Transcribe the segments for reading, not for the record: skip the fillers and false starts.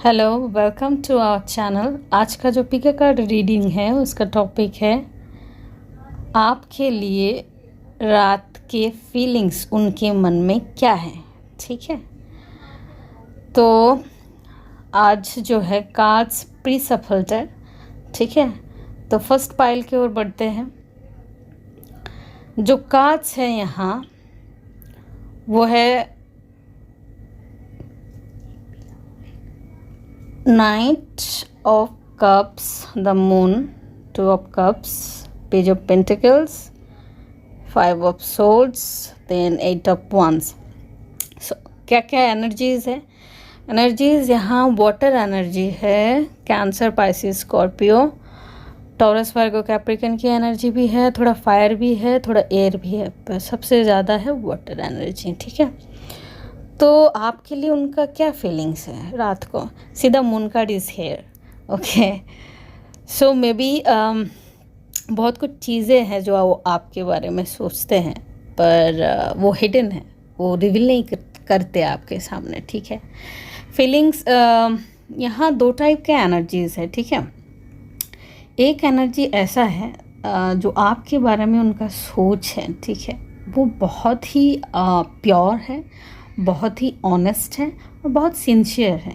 Hello, welcome to our channel. आज का जो पिक कार्ड रीडिंग है उसका टॉपिक है आपके लिए रात के फीलिंग्स, उनके मन में क्या है। ठीक है, तो आज जो है कार्ड्स प्री सफल्टर। ठीक है, तो फर्स्ट पाइल की ओर बढ़ते हैं। जो कार्ड्स है यहाँ वो है knight of cups, the moon, two of cups, page of pentacles, five of swords, then eight of wands. So क्या क्या एनर्जीज है? एनर्जीज यहाँ वाटर एनर्जी है, Cancer, Pisces, Scorpio, Taurus, Virgo, Capricorn की एनर्जी भी है, थोड़ा फायर भी है, थोड़ा एयर भी है, पर सबसे ज़्यादा है वाटर एनर्जी। ठीक है, तो आपके लिए उनका क्या फीलिंग्स है रात को? सीधा moon card is here. Okay, so may be बहुत कुछ चीज़ें हैं जो वो आपके बारे में सोचते हैं, पर वो हिडन है, वो रिवील नहीं करते आपके सामने। ठीक है, फीलिंग्स यहाँ दो टाइप के एनर्जीज है। ठीक है, एक एनर्जी ऐसा है जो आपके बारे में उनका सोच है। ठीक है, वो बहुत ही प्योर है, बहुत ही ऑनेस्ट है और बहुत सिंसियर है।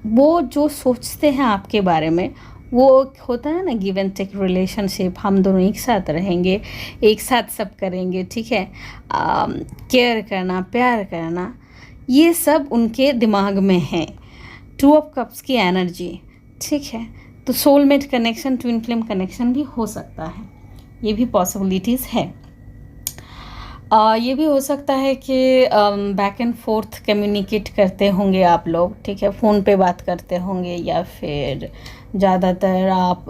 वो जो सोचते हैं आपके बारे में, वो होता है ना गिव एंड टेक रिलेशनशिप, हम दोनों एक साथ रहेंगे, एक साथ सब करेंगे। ठीक है, केयर करना, प्यार करना, ये सब उनके दिमाग में है। टू ऑफ कप्स की एनर्जी। ठीक है, तो soulmate connection, twin flame connection भी हो सकता है, ये भी पॉसिबिलिटीज़ है। ये भी हो सकता है कि बैक एंड फोर्थ कम्युनिकेट करते होंगे आप लोग। ठीक है, फ़ोन पे बात करते होंगे या फिर ज़्यादातर आप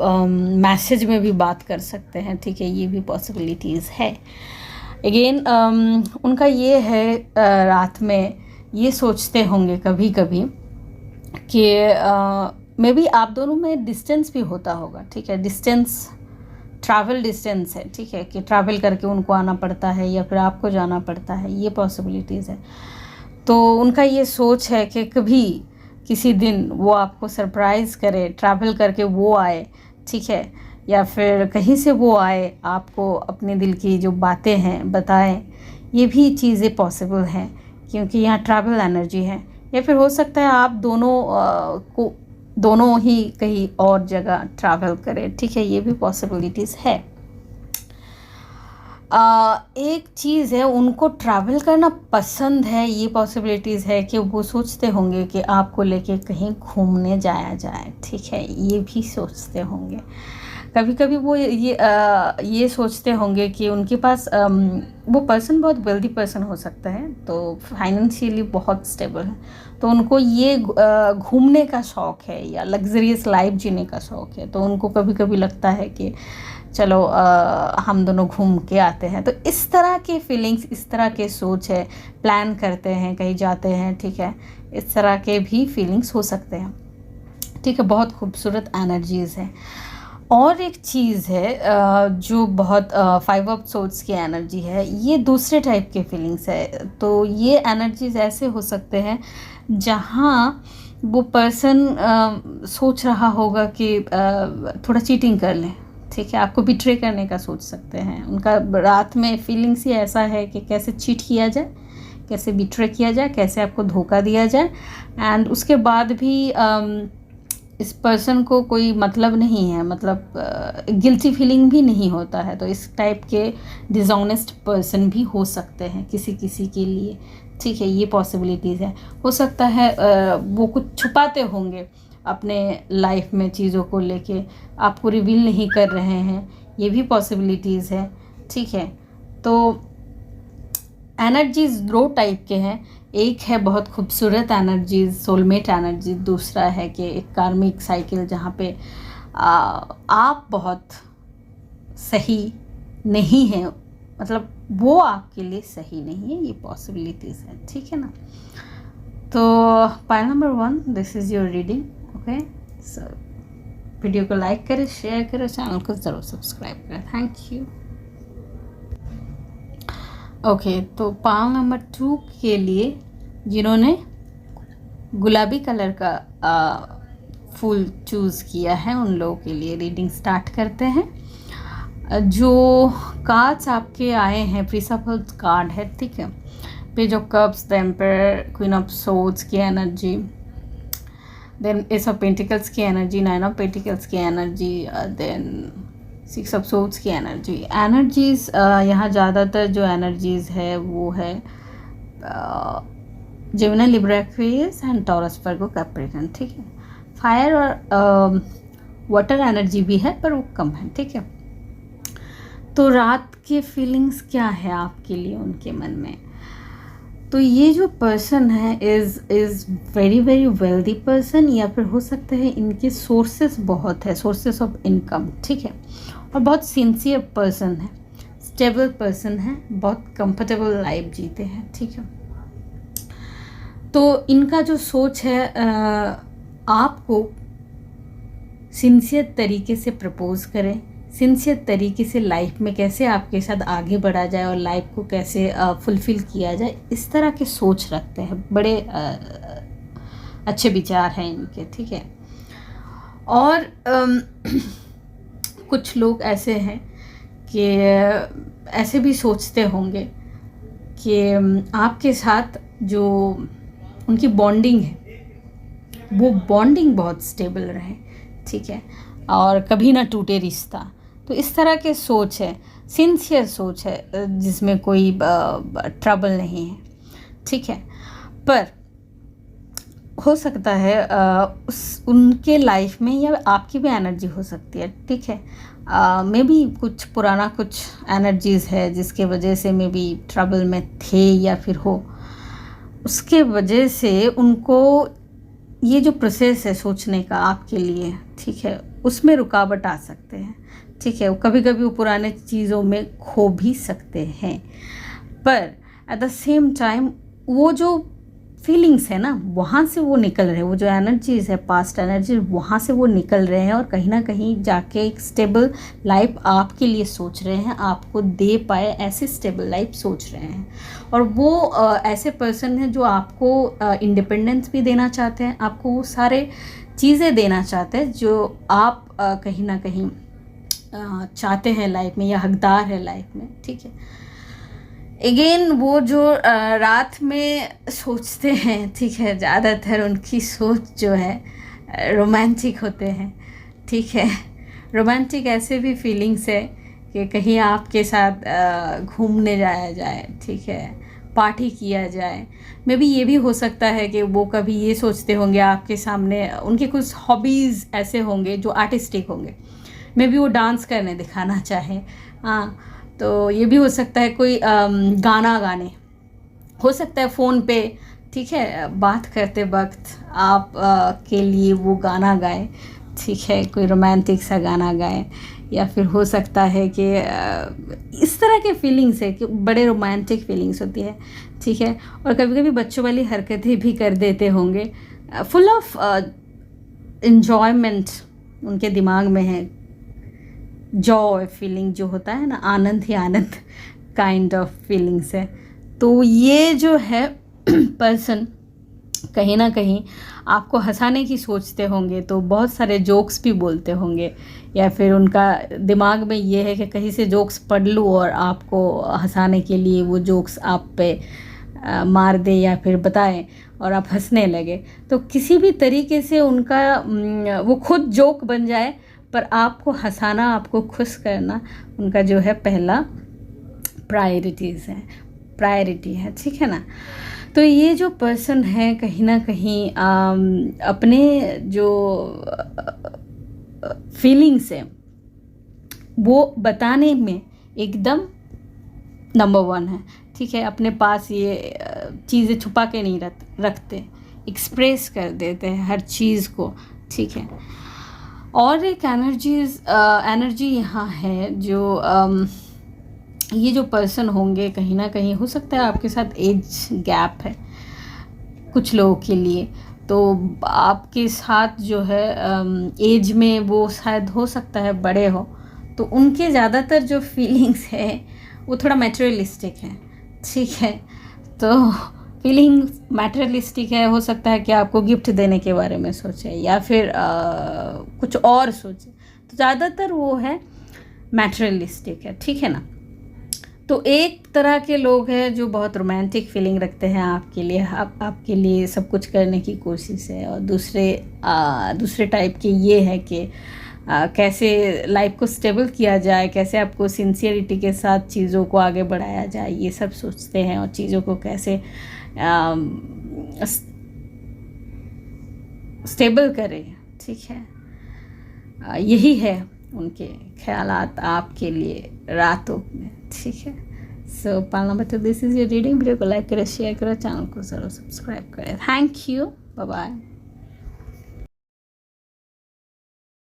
मैसेज में भी बात कर सकते हैं। ठीक है, ये भी पॉसिबिलिटीज़ है। अगेन उनका ये है रात में ये सोचते होंगे कभी कभी कि मे बी आप दोनों में डिस्टेंस भी होता होगा। ठीक है, डिस्टेंस, ट्रैवल डिस्टेंस है। ठीक है, कि ट्रैवल करके उनको आना पड़ता है या फिर आपको जाना पड़ता है, ये पॉसिबिलिटीज़ है। तो उनका ये सोच है कि कभी किसी दिन वो आपको सरप्राइज़ करे, ट्रैवल करके वो आए। ठीक है, या फिर कहीं से वो आए, आपको अपने दिल की जो बातें हैं बताएं। ये भी चीज़ें पॉसिबल हैं क्योंकि यहाँ ट्रैवल एनर्जी है। या फिर हो सकता है आप दोनों ही कहीं और जगह ट्रैवल करें। ठीक है, ये भी पॉसिबिलिटीज़ है। एक चीज़ है, उनको ट्रैवल करना पसंद है, ये पॉसिबिलिटीज़ है कि वो सोचते होंगे कि आपको लेके कहीं घूमने जाया जाए। ठीक है, ये भी सोचते होंगे। कभी कभी वो ये सोचते होंगे कि उनके पास वो पर्सन बहुत वेल्दी पर्सन हो सकता है, तो फाइनेंशियली बहुत स्टेबल है, तो उनको ये घूमने का शौक़ है या लग्जरियस लाइफ जीने का शौक़ है। तो उनको कभी कभी लगता है कि चलो हम दोनों घूम के आते हैं। तो इस तरह के फीलिंग्स, इस तरह के सोच है, प्लान करते हैं, कहीं जाते हैं। ठीक है, इस तरह के भी फीलिंग्स हो सकते हैं। ठीक है, बहुत खूबसूरत एनर्जीज़ है। और एक चीज़ है जो बहुत फाइव ऑफ सोर्ड्स की एनर्जी है, ये दूसरे टाइप के फीलिंग्स है। तो ये एनर्जीज ऐसे हो सकते हैं जहाँ वो पर्सन सोच रहा होगा कि थोड़ा चीटिंग कर लें। ठीक है, आपको बिट्रे करने का सोच सकते हैं। उनका रात में फीलिंग्स ही ऐसा है कि कैसे चीट किया जाए, कैसे बिट्रे किया जाए, कैसे आपको धोखा दिया जाए। एंड उसके बाद भी इस पर्सन को कोई मतलब नहीं है, मतलब गिल्टी फीलिंग भी नहीं होता है। तो इस टाइप के डिसऑनेस्ट पर्सन भी हो सकते हैं किसी किसी के लिए। ठीक है, ये पॉसिबिलिटीज़ है। हो सकता है वो कुछ छुपाते होंगे अपने लाइफ में चीज़ों को लेके, आपको रिवील नहीं कर रहे हैं, ये भी पॉसिबिलिटीज़ है। ठीक है, तो एनर्जीज दो टाइप के हैं। एक है बहुत खूबसूरत एनर्जीज, सोलमेट एनर्जी। दूसरा है कि एक कार्मिक साइकिल जहाँ पे आप बहुत सही नहीं हैं, मतलब वो आपके लिए सही नहीं है, ये पॉसिबिलिटीज़ है। ठीक है ना, तो pile number 1, this is your reading. Okay, so video को लाइक करें, शेयर करें, चैनल को ज़रूर सब्सक्राइब करें। Thank you. ओके, तो पाइल नंबर 2 के लिए जिन्होंने गुलाबी कलर का फूल चूज़ किया है उन लोगों के लिए। रीडिंग स्टार्ट करते हैं। जो कार्ड्स आपके आए हैं, प्रिंसिपल कार्ड है, ठीक है। Page of cups, the empire, queen of swords की energy, then ace of pentacles की एनर्जी, नाइन ऑफ पेंटिकल्स की energy, then six of swords की एनर्जी। एनर्जीज़ यहाँ ज़्यादातर जो एनर्जीज़ है वो है Gemini, Libra, Aquarius and Taurus, Virgo, Capricorn, ठीक है। फायर और वाटर एनर्जी भी है पर वो कम है, ठीक है। तो रात के फीलिंग्स क्या है आपके लिए उनके मन में? तो ये जो पर्सन है is very very wealthy person, या फिर हो सकता है इनके सोर्सेस बहुत है, सोर्सेस ऑफ इनकम, ठीक है। और बहुत सिंसियर पर्सन है, स्टेबल पर्सन है, बहुत कंफर्टेबल लाइफ जीते हैं, ठीक है। तो इनका जो सोच है आपको सिंसियर तरीके से प्रपोज करें, सिंसियर तरीके से लाइफ में कैसे आपके साथ आगे बढ़ा जाए और लाइफ को कैसे फुलफ़िल किया जाए, इस तरह के सोच रखते हैं। बड़े अच्छे विचार हैं इनके, ठीक है। और कुछ लोग ऐसे हैं कि ऐसे भी सोचते होंगे कि आपके साथ जो उनकी बॉन्डिंग है वो बॉन्डिंग बहुत स्टेबल रहे, ठीक है, और कभी ना टूटे रिश्ता। तो इस तरह के सोच है, सिंसियर सोच है, जिसमें कोई ट्रबल नहीं है, ठीक है। पर हो सकता है उनके लाइफ में या आपकी भी एनर्जी हो सकती है, ठीक है। मे बी कुछ पुराना कुछ एनर्जीज़ है जिसके वजह से मे बी ट्रबल में थे या फिर हो, उसके वजह से उनको ये जो प्रोसेस है सोचने का आपके लिए, ठीक है, उसमें रुकावट आ सकते हैं, ठीक है। कभी कभी वो पुराने चीज़ों में खो भी सकते हैं, पर एट द सेम टाइम वो जो फीलिंग्स है ना, वहाँ से वो निकल रहे हैं, वो जो एनर्जीज़ है, पास्ट एनर्जी, वहाँ से वो निकल रहे हैं और कहीं ना कहीं जाके एक स्टेबल लाइफ आपके लिए सोच रहे हैं, आपको दे पाए ऐसे स्टेबल लाइफ सोच रहे हैं। और वो ऐसे पर्सन हैं जो आपको इंडिपेंडेंस भी देना चाहते हैं, आपको वो सारे चीज़ें देना चाहते हैं जो आप कहीं ना कहीं चाहते हैं लाइफ में या हकदार है लाइफ में, ठीक है। अगेन वो जो रात में सोचते हैं, ठीक है, ज़्यादातर उनकी सोच जो है रोमांटिक होते हैं, ठीक है। रोमांटिक ऐसे भी फीलिंग्स है कि कहीं आपके साथ घूमने जाया जाए, ठीक है, पार्टी किया जाए। मे बी ये भी हो सकता है कि वो कभी ये सोचते होंगे आपके सामने, उनके कुछ हॉबीज़ ऐसे होंगे जो आर्टिस्टिक होंगे, मे बी वो डांस करने दिखाना चाहें, हाँ। तो ये भी हो सकता है कोई गाना गाने, हो सकता है फ़ोन पे, ठीक है, बात करते वक्त आप के लिए वो गाना गाए, ठीक है, कोई रोमांटिक सा गाना गाए, या फिर हो सकता है कि इस तरह के फीलिंग्स है कि बड़े रोमांटिक फीलिंग्स होती है, ठीक है। और कभी कभी बच्चों वाली हरकतें भी कर देते होंगे, फुल ऑफ एन्जॉयमेंट उनके दिमाग में है, जॉय फीलिंग जो होता है ना, आनंद ही आनंद काइंड ऑफ फीलिंग्स है। तो ये जो है पर्सन कहीं ना कहीं आपको हंसाने की सोचते होंगे, तो बहुत सारे जोक्स भी बोलते होंगे, या फिर उनका दिमाग में ये है कि कहीं से जोक्स पढ़ लूँ और आपको हंसाने के लिए वो जोक्स आप पे मार दे या फिर बताएं और आप हंसने लगे। तो किसी भी तरीके से उनका वो खुद जोक बन जाए, पर आपको हंसाना, आपको खुश करना उनका जो है पहला प्रायोरिटी है, ठीक है ना। तो ये जो पर्सन है कहीं ना कहीं अपने जो फीलिंग्स है वो बताने में एकदम नंबर 1 है, ठीक है। अपने पास ये चीज़ें छुपा के नहीं रखते, एक्सप्रेस कर देते हैं हर चीज़ को, ठीक है। और एक एनर्जी यहाँ है जो ये जो पर्सन होंगे कहीं ना कहीं हो सकता है आपके साथ एज गैप है कुछ लोगों के लिए, तो आपके साथ जो है एज में वो शायद हो सकता है बड़े हो, तो उनके ज़्यादातर जो फीलिंग्स है वो थोड़ा मैटेरियलिस्टिक है, ठीक है। तो फीलिंग मैटेरियलिस्टिक है, हो सकता है कि आपको गिफ्ट देने के बारे में सोचे या फिर कुछ और सोचे, तो ज़्यादातर वो है मैटेरियलिस्टिक है, ठीक है ना। तो एक तरह के लोग हैं जो बहुत रोमांटिक फीलिंग रखते हैं आपके लिए, आपके लिए सब कुछ करने की कोशिश है, और दूसरे टाइप के ये है कि कैसे लाइफ को स्टेबल किया जाए, कैसे आपको सिंसियरिटी के साथ चीज़ों को आगे बढ़ाया जाए, ये सब सोचते हैं, और चीज़ों को कैसे स्टेबल करें, ठीक है। यही है उनके ख्यालात आपके लिए रातों में, ठीक है। सो पालना बच्चों, this is your reading. Video को लाइक करें, शेयर करें, चैनल को ज़रूर सब्सक्राइब करें। Thank you, bye bye.